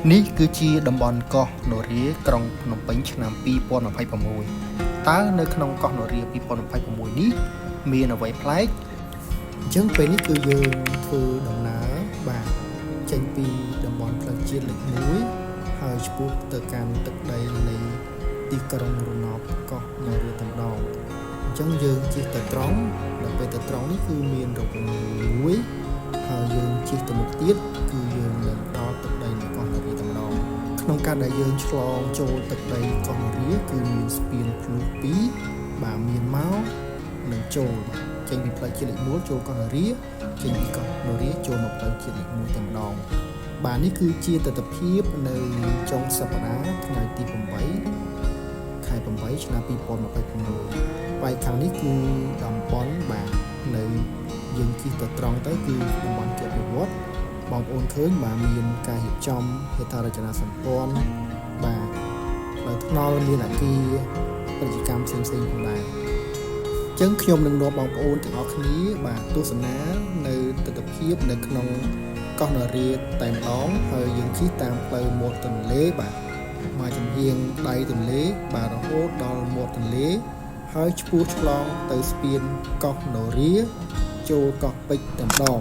នេះគឺជាតំបន់កោះនរាក្រុងភ្នំពេញឆ្នាំ2026តើនៅក្នុងកោះនរា2026នេះមានអ្វីប្លែកអញ្ចឹងពេលនេះគឺយើងធ្វើដំណើរបាទចេញពីតំបន់ផ្លូវជាតិលេខ1ហើយឆ្ពោះទៅកាន់ទឹកដីនៃទីក្រុងរណបកោះនរាតែម្ដងអញ្ចឹងយើងជិះទៅត្រង់ដល់ពេលទៅត្រង់នេះគឺមានរបងមួយហើយយើងជិះទៅមុខទៀតគឺយើងនឹងដល់ទឹកដីនៃកោះនរាតែម្ដងក្នុងការដែលយើងឆ្លងចូលទឹកដីកោះនរាគឺមានស្ពានភ្លុះ2បាទមានមកនិងចូលចេញពីផ្លូវជាតិលេខ1ចូលកោះនរាចេញពីកោះនរាចូលមកផ្លូវជាតិលេខ1តែម្ដងបាទនេះគឺជាទស្សនវិជ្ជានៅចុងសប្តាហ៍ថ្ងៃទី8ខែ8ឆ្នាំ2026បែកខាងនេះគឺតំបន់បាទនៅយើងជិះទៅត្រង់ទៅគឺតំបន់ជាពិវត្តបងប្អូនឃើញបាទមានការរៀបចំហេដ្ឋារចនាសម្ព័ន្ធបាទដោយថ្នល់មានអគារពាណិជ្ជកម្មផ្សេងៗផងដែរអញ្ចឹងខ្ញុំនឹងនាំបងប្អូនទាំងអស់គ្នាបាទទស្សនានៅទស្សនវិជ្ជានៅក្នុងកោះនរាតែម្ដងហើយយើងជិះតាមផ្លូវមាត់ទន្លេបាទមកចំហៀងដៃទន្លេបាទរហូតដល់មាត់ទន្លេហើយឆ្ពោះឆ្លងទៅស្ពានកោះនរាចូលកោះពេជ្រតែម្ដង